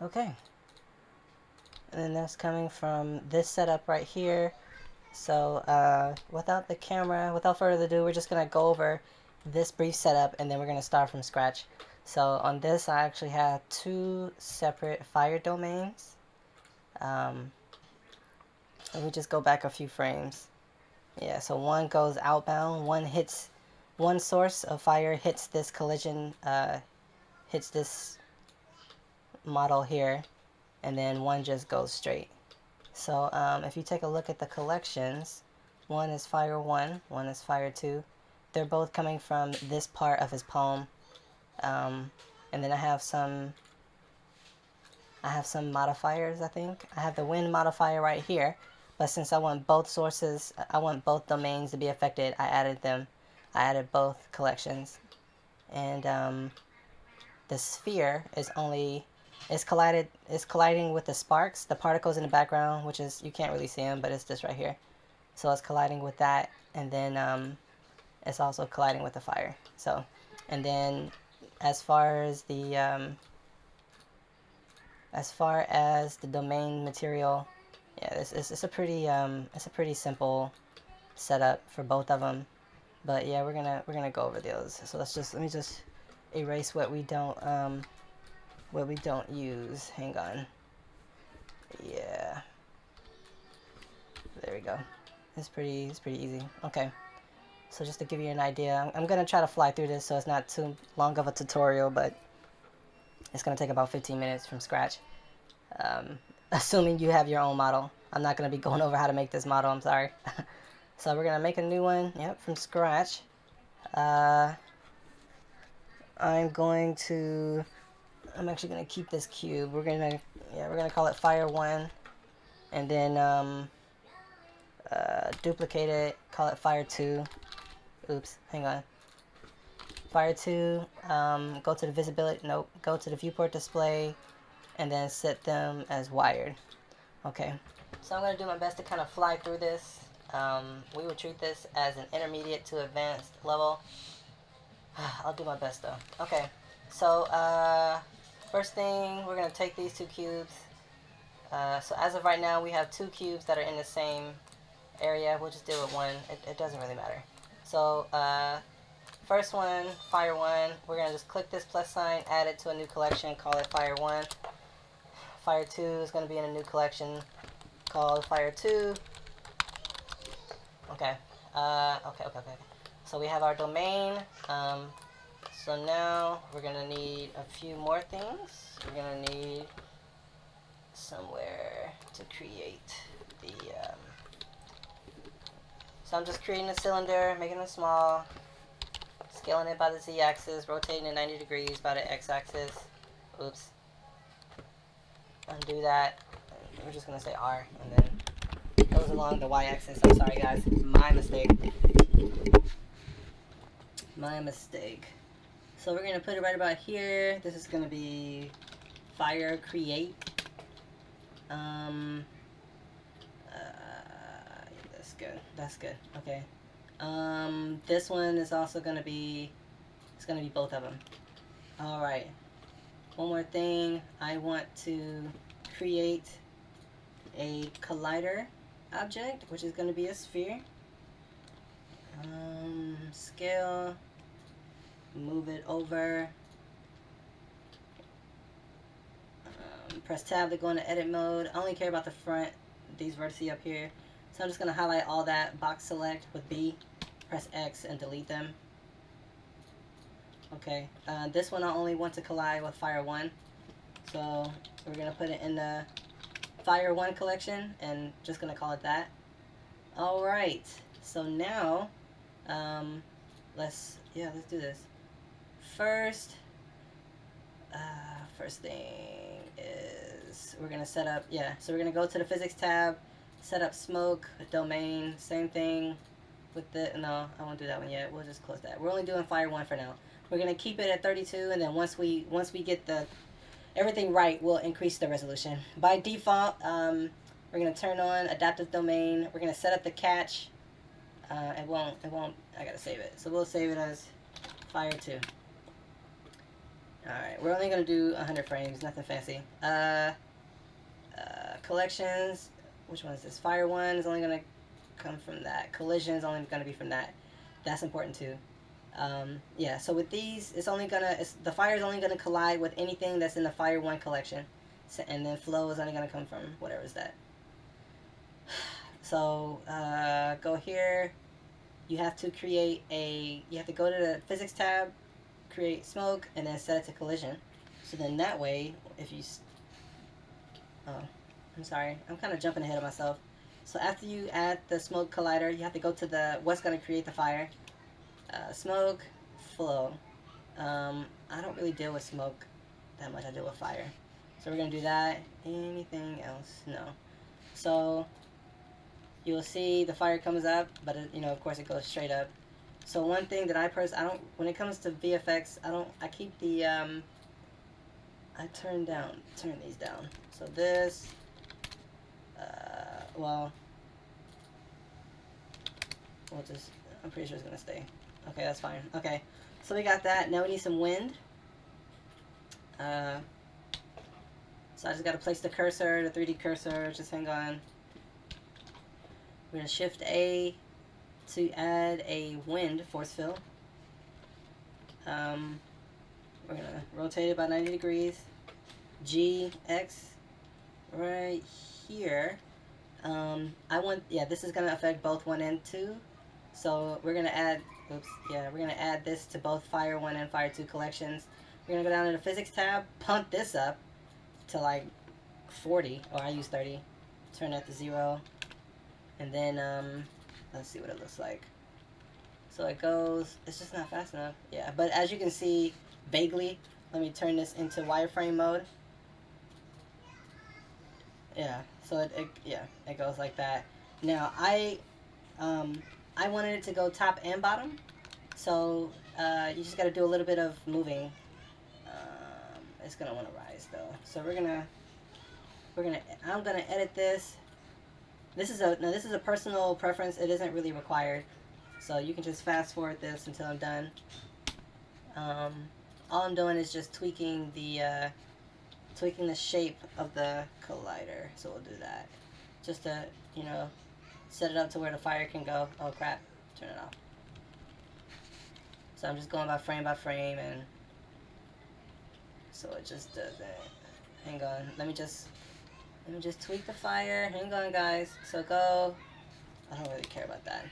Okay. And then that's coming from this setup right here. So without the camera, without further ado, we're just going to go over this brief setup and then we're going to start from scratch. So on this, I actually have two separate fire domains. Let me just go back a few frames. Yeah, so one goes outbound, one source of fire hits this collision, hits this model here, and then one just goes straight. So if you take a look at the collections, one is Fire 1, one is Fire 2. They're both coming from this part of his poem. And then I have some modifiers, I think. I have the wind modifier right here, but since I want both sources, I want both domains to be affected, I added them. I added both collections. And the sphere is colliding with the sparks, the particles in the background, which is, you can't really see them, but it's this right here. So it's colliding with that, and then it's also colliding with the fire. So, and then as far as the domain material, yeah, it's a pretty simple setup for both of them. But yeah, we're gonna go over those. So let me just erase what we don't use. Hang on. Yeah, there we go. It's pretty easy. Okay. So just to give you an idea, I'm gonna try to fly through this so it's not too long of a tutorial, but it's gonna take about 15 minutes from scratch. Assuming you have your own model. I'm not gonna be going over how to make this model, I'm sorry. So we're gonna make a new one, yep, from scratch. I'm actually gonna keep this cube. We're gonna call it Fire 1, and then duplicate it, call it Fire 2. Oops, hang on. Fire 2, go to the visibility, nope, go to the viewport display, and then set them as wired. Okay, so I'm going to do my best to kind of fly through this. We would treat this as an intermediate to advanced level. I'll do my best though. Okay, so first thing, we're going to take these two cubes. So as of right now, we have two cubes that are in the same area. We'll just deal with one. It doesn't really matter. So first one, Fire 1, we're going to just click this plus sign, add it to a new collection, call it Fire 1. Fire 2 is going to be in a new collection called Fire 2. Okay. Okay. So we have our domain. So now we're going to need a few more things. We're going to need somewhere to create the... So I'm just creating a cylinder, making it small, scaling it by the z-axis, rotating it 90 degrees by the x-axis. Oops. Undo that. We're just going to say R, and then goes along the y-axis. I'm sorry, guys. My mistake. So we're going to put it right about here. This is going to be Fire Create. That's good. Okay. This one is also going to be, it's going to be both of them. Alright. One more thing. I want to create a collider object, which is going to be a sphere. Scale. Move it over. Press tab to go into edit mode. I only care about the front, these vertices up here. So I'm just going to highlight all that, box select with B, press X and delete them. Okay, this one I only want to collide with Fire 1. So we're going to put it in the Fire 1 collection and just going to call it that. Alright, so now, let's do this. First thing is we're going to set up, so we're going to go to the physics tab, set up smoke, domain, same thing with the, no, I won't do that one yet. We'll just close that. We're only doing Fire 1 for now. We're going to keep it at 32, and then once we get everything right, we'll increase the resolution. By default, we're going to turn on adaptive domain. We're going to set up the catch. It won't, I got to save it. So we'll save it as Fire 2. Alright, we're only gonna do 100 frames, nothing fancy. Collections, which one is this? Fire one is only gonna come from that. Collision is only gonna be from that. That's important too. Yeah, so with these, the fire is only gonna collide with anything that's in the fire one collection. So, and then flow is only gonna come from whatever is that. So, go here. You have to you have to go to the physics tab, create smoke, and then set it to collision. So then that way, if you, oh, I'm sorry, I'm kind of jumping ahead of myself. So after you add the smoke collider, you have to go to the what's going to create the fire. Smoke, flow. I don't really deal with smoke that much. I deal with fire. So we're going to do that. Anything else? No. So you'll see the fire comes up, but it, of course it goes straight up. So one thing that I don't, when it comes to VFX, I keep the, I turn these down. So this, well, I'm pretty sure it's going to stay. Okay, that's fine. Okay, so we got that. Now we need some wind. So I just got to place the cursor, the 3D cursor, just hang on. We're going to shift A to add a wind force fill. We're going to rotate it by 90 degrees. G, X, right here. This is going to affect both 1 and 2. So we're going to add, we're going to add this to both Fire 1 and Fire 2 collections. We're going to go down to the Physics tab, pump this up to like 40, or I use 30. Turn that to 0. And then, let's see what it looks like. So it goes, it's just not fast enough. Yeah, but as you can see, vaguely, let me turn this into wireframe mode. Yeah, so it goes like that. Now, I wanted it to go top and bottom, so you just got to do a little bit of moving. It's gonna want to rise though, so I'm gonna edit this. This is a personal preference. It isn't really required, so you can just fast forward this until I'm done. All I'm doing is just tweaking the shape of the collider. So we'll do that, just to set it up to where the fire can go. Oh crap! Turn it off. So I'm just going by frame, and so it just does that. Hang on. Let me just tweak the fire. Hang on, guys. So go. I don't really care about that.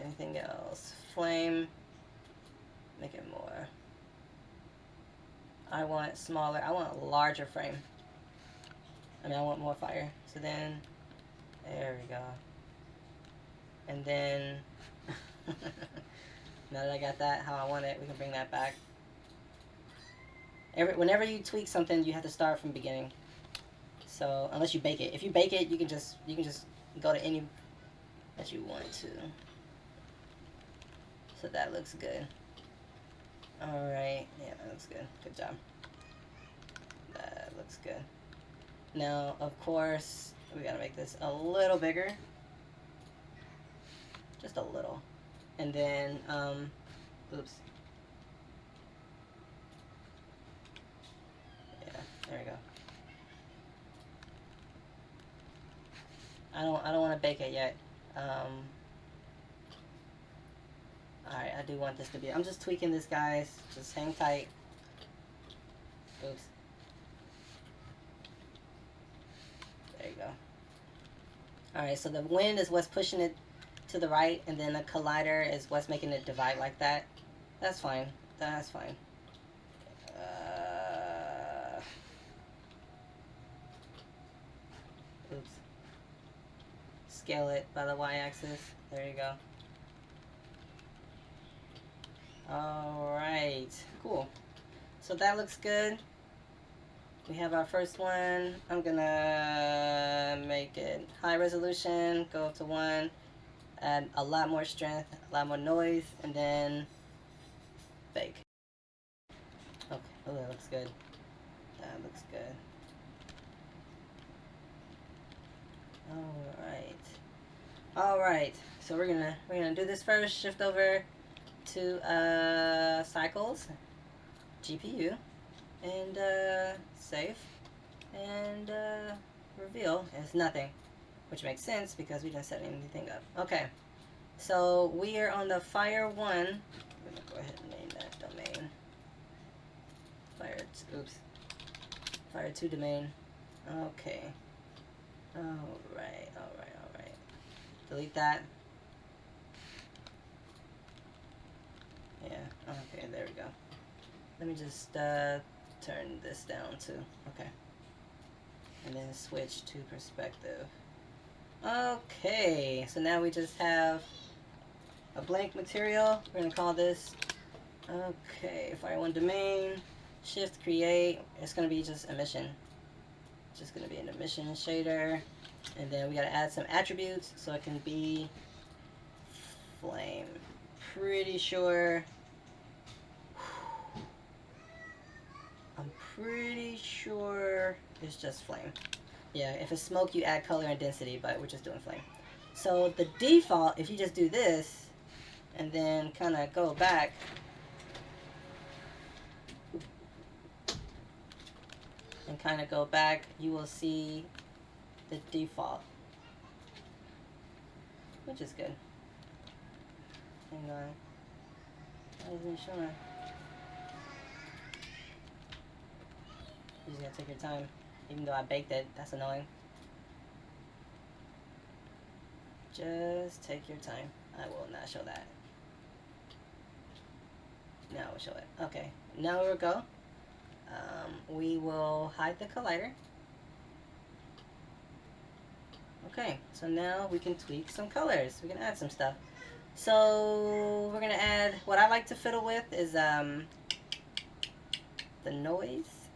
Anything else? Flame. Make it more. I want smaller. I want a larger frame. I want more fire. So then, there we go. And then, now that I got that how I want it, we can bring that back. Whenever you tweak something, you have to start from the beginning. So unless you bake it, if you bake it, you can just go to any that you want to. So that looks good. All right, yeah, that looks good. Good job. That looks good. Now, of course, we gotta make this a little bigger, just a little, and then oops. There we go. I don't want to bake it yet. Alright, I do want this to be. I'm just tweaking this, guys. Just hang tight. Oops. There you go. Alright, so the wind is what's pushing it to the right, and then the collider is what's making it divide like that. That's fine. That's fine. Oops. Scale it by the y-axis. There you go. Alright, cool. So that looks good. We have our first one. I'm gonna make it high resolution, go up to 1, add a lot more strength, a lot more noise, and then bake. Okay, oh, that looks good. That looks good. Alright. Alright, so we're gonna do this first, shift over to cycles, GPU, and save, and reveal. It's nothing, which makes sense because we didn't set anything up. Okay, so we are on the Fire 1. I'm gonna go ahead and name that domain. Fire 2 domain. Okay. Alright. Delete that. Yeah, okay, there we go. Let me just turn this down too. Okay. And then switch to perspective. Okay, so now we just have a blank material. We're gonna call this, okay, Fire 1 domain, shift create. It's gonna be just emission. Just gonna be an emission shader. And then we gotta add some attributes so it can be flame. Pretty sure, I'm pretty sure it's just flame. Yeah, if it's smoke, you add color and density, but we're just doing flame. So the default, if you just do this, and then kind of go back, you will see the default, which is good. Hang on. Why isn't it showing? You just gotta take your time. Even though I baked it, that's annoying. Just take your time. I will not show that. Now we'll show it. Okay, now we'll go. We will hide the collider. Okay, so now we can tweak some colors. We can add some stuff. So we're gonna add, what I like to fiddle with is the noise,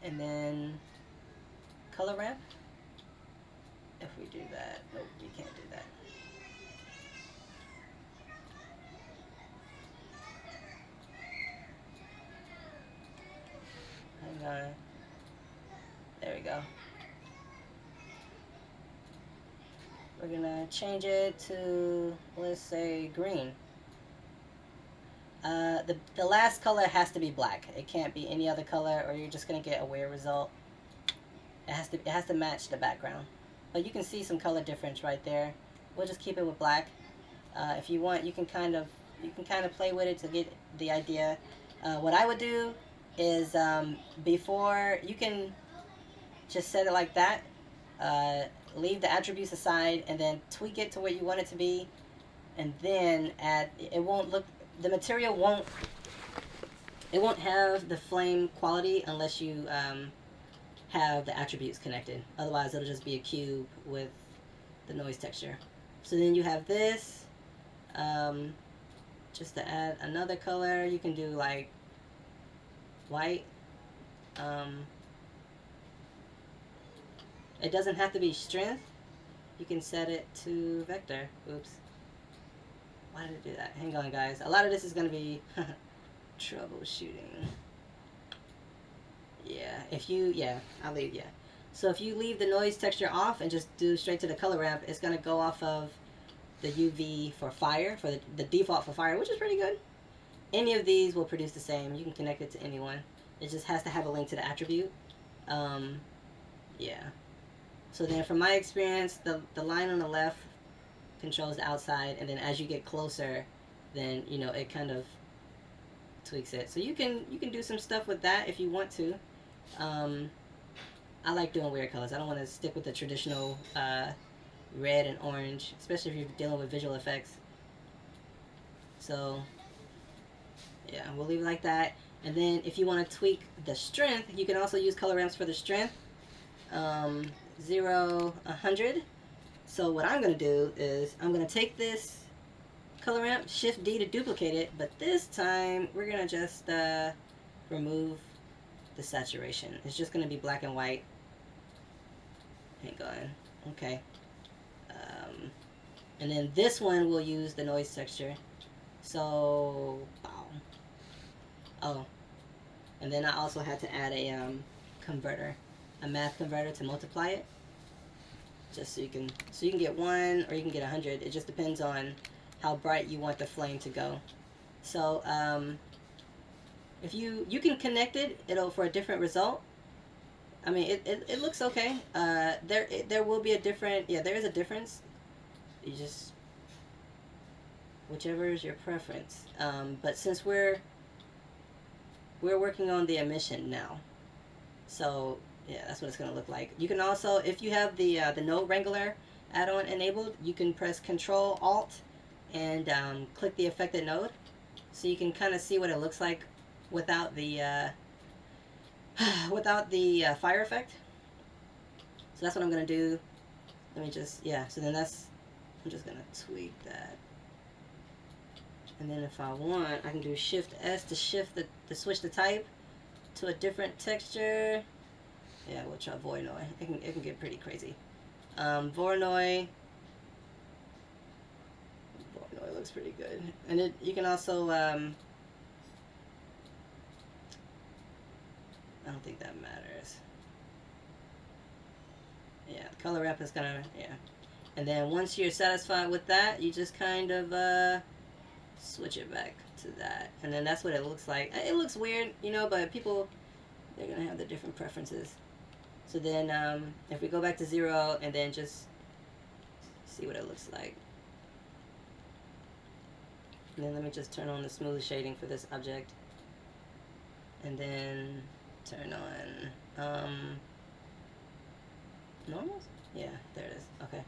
and then color ramp. If we do that, nope, we can't do that. Hang on. There we go. We're gonna change it to, let's say, green. The last color has to be black. It can't be any other color, or you're just gonna get a weird result. It has to match the background. But you can see some color difference right there. We'll just keep it with black. If you want, you can kind of play with it to get the idea. What I would do is before, you can just set it like that. Leave the attributes aside and then tweak it to where you want it to be, and then add. It won't look. The material won't. It won't have the flame quality unless you have the attributes connected. Otherwise, it'll just be a cube with the noise texture. So then you have this. Just to add another color, you can do like white. It doesn't have to be strength. You can set it to vector. Oops. Why did it do that? Hang on, guys. A lot of this is going to be troubleshooting. Yeah, I'll leave, yeah. So if you leave the noise texture off and just do straight to the color ramp, it's going to go off of the UV for fire, for the default for fire, which is pretty good. Any of these will produce the same. You can connect it to anyone. It just has to have a link to the attribute. Yeah. So then from my experience, the line on the left controls the outside, and then as you get closer, then, you know, it kind of tweaks it. So you can do some stuff with that if you want to. I like doing weird colors. I don't want to stick with the traditional red and orange, especially if you're dealing with visual effects. So yeah, we'll leave it like that. And then if you want to tweak the strength, you can also use color ramps for the strength. 0, 100. So what I'm going to do is I'm going to take this color ramp, Shift D to duplicate it, but this time we're going to just remove the saturation. It's just going to be black and white. Hang on. Okay. And then this one will use the noise texture. So, wow. Oh. And then I also had to add a converter, a math converter to multiply it. Just so you can get 1 or you can get 100. It just depends on how bright you want the flame to go. So if you can connect it, it'll for a different result. I mean, it looks okay. There will be a different, yeah, there is a difference. You just, whichever is your preference. But since we're working on the emission now, so yeah, that's what it's gonna look like. You can also, if you have the node wrangler add-on enabled, you can press Control Alt and click the affected node, so you can kind of see what it looks like without the without the fire effect. So that's what I'm gonna do. Let me just, yeah. So then that's, I'm just gonna tweak that. And then if I want, I can do Shift S to shift to switch the type to a different texture. Yeah, we'll try Voronoi. It can get pretty crazy. Voronoi looks pretty good. And you can also I don't think that matters. Yeah, color wrap is gonna, yeah. And then once you're satisfied with that, you just kind of switch it back to that. And then that's what it looks like. It looks weird, you know, but people, they're gonna have their different preferences. So then if we go back to 0 and then just see what it looks like. And then let me just turn on the smooth shading for this object. And then turn on normals? Yeah, there it is. Okay.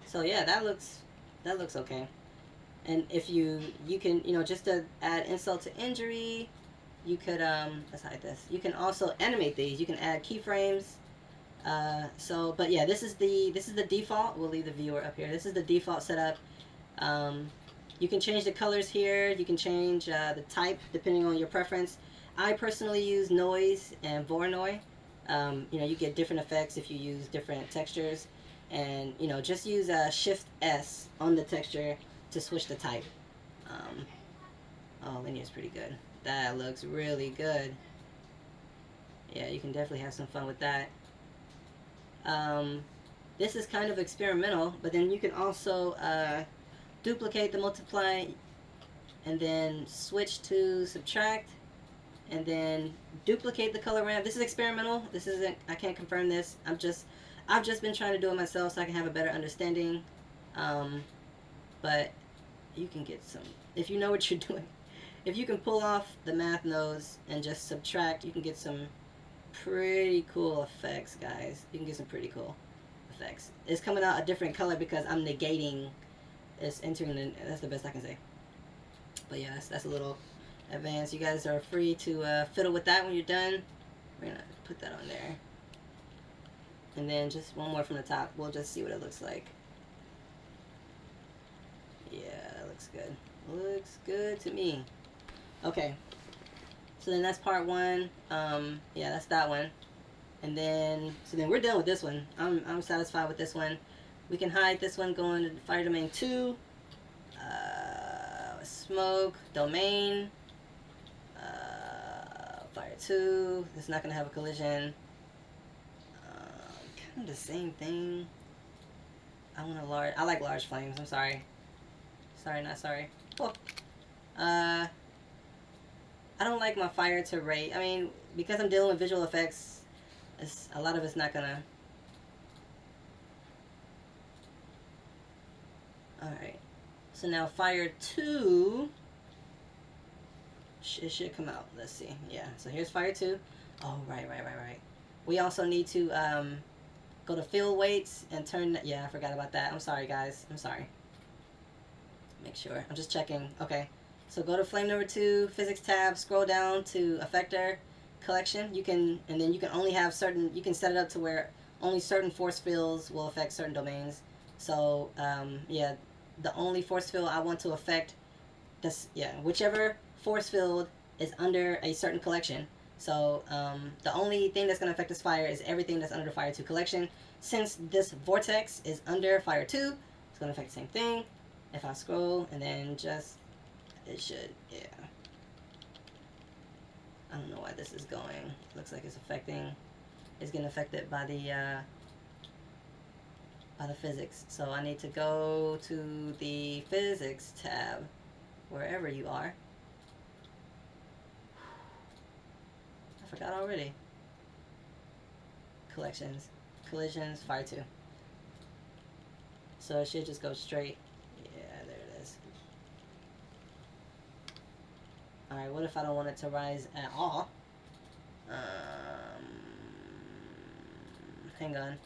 So yeah, that looks okay. And if you can, you know, just to add insult to injury, you could let's hide this. You can also animate these. You can add keyframes. So, but yeah, this is the default. We'll leave the viewer up here. This is the default setup. You can change the colors here. You can change the type depending on your preference. I personally use noise and Voronoi. You know, you get different effects if you use different textures. And, you know, just use Shift S on the texture to switch the type. Oh, linear is pretty good. That looks really good. Yeah, you can definitely have some fun with that. This is kind of experimental, but then you can also duplicate the multiply and then switch to subtract and then duplicate the color ramp. This is experimental. This isn't, I can't confirm this. I've just been trying to do it myself so I can have a better understanding. But you can get some, if you know what you're doing. If you can pull off the math nodes and just subtract, you can get some pretty cool effects, guys. You can get some pretty cool effects. It's coming out a different color because I'm negating, it's entering in, that's the best I can say. But yeah, that's a little advanced. You guys are free to fiddle with that when you're done. We're gonna put that on there. And then just one more from the top. We'll just see what it looks like. Yeah, that looks good. Looks good to me. Okay. So then that's part 1. Yeah, that's that one. And then, so then we're done with this one. I'm satisfied with this one. We can hide this one going to fire domain 2. Smoke, domain. Fire 2. It's not going to have a collision. Kind of the same thing. I want a large, I like large flames. I'm sorry. Sorry, not sorry. Cool. I don't like my fire to rate. I mean, because I'm dealing with visual effects, a lot of it's not gonna. Alright. So now fire 2. It should come out. Let's see. Yeah. So here's fire 2. Oh, right. We also need to go to field weights and turn. Yeah, I forgot about that. I'm sorry, guys. I'm sorry. Make sure. I'm just checking. Okay. So go to flame number 2, physics tab, scroll down to effector collection. You can, and then you can only have certain, you can set it up to where only certain force fields will affect certain domains. So, yeah, the only force field I want to affect, this, yeah, whichever force field is under a certain collection. So, the only thing that's going to affect this fire is everything that's under fire 2 collection. Since this vortex is under fire 2, it's going to affect the same thing. If I scroll and then just, it should, yeah. I don't know why this is going. Looks like it's affecting, it's getting affected by the, by the physics. So I need to go to the physics tab, wherever you are. I forgot already. Collections, collisions, fire 2. So it should just go straight. Yeah, there it is. Alright, what if I don't want it to rise at all? Hang on.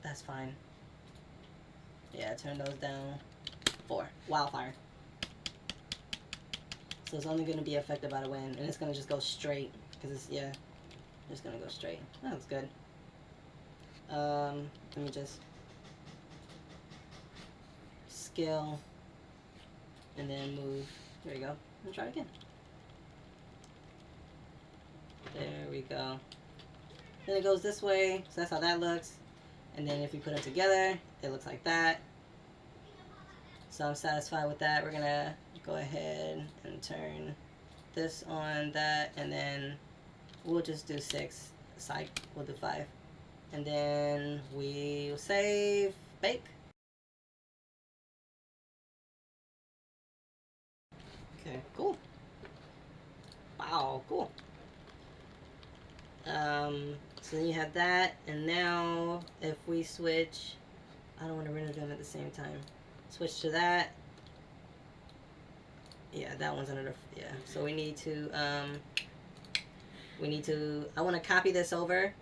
That's fine. Yeah, turn those down. 4. Wildfire. So it's only going to be affected by the wind, and it's going to just go straight, because it's, yeah, it's going to go straight. That looks good. Let me just scale, and then move. There we go. And try it again. There we go. Then it goes this way, so that's how that looks. And then if we put them together, it looks like that. So I'm satisfied with that. We're gonna go ahead and turn this on, that, and then we'll just do 6. Psych, we'll do 5. And then we'll save, bake. Okay, cool. Wow, cool. So then you have that, and now if we switch, I don't want to render them at the same time. Switch to that. Yeah, that one's another, yeah. So we need to, I want to copy this over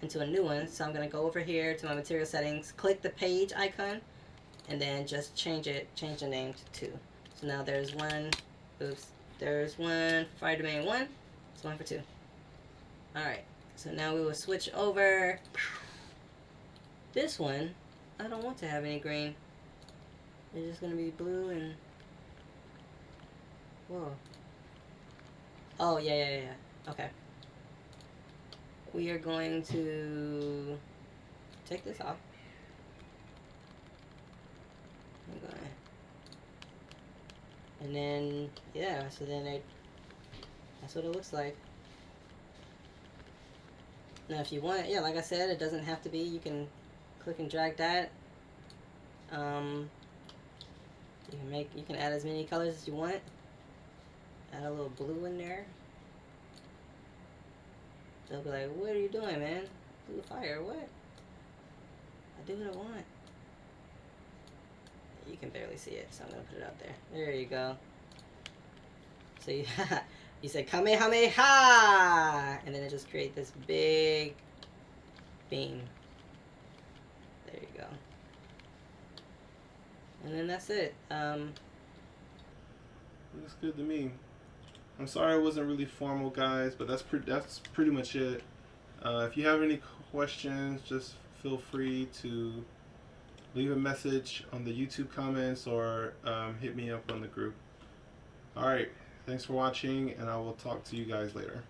into a new one. So I'm going to go over here to my material settings, click the page icon, and then just change the name to 2. So now there's one, oops, there's one for fire domain 1, it's one for 2. Alright, so now we will switch over. This one, I don't want to have any green. It's just going to be blue and, whoa. Oh, yeah. Okay. We are going to take this off. And then, yeah, so then that's what it looks like. Now if you want, yeah, like I said, it doesn't have to be. You can click and drag that. You can add as many colors as you want. Add a little blue in there. They'll be like, what are you doing, man? Blue fire, what? I do what I want. You can barely see it, so I'm going to put it out there. There you go. So you say Kamehameha! And then it just creates this big beam. There you go. And then that's it. Looks good to me. I'm sorry it wasn't really formal, guys, but that's pretty much it. If you have any questions, just feel free to leave a message on the YouTube comments or hit me up on the group. Alright, thanks for watching, and I will talk to you guys later.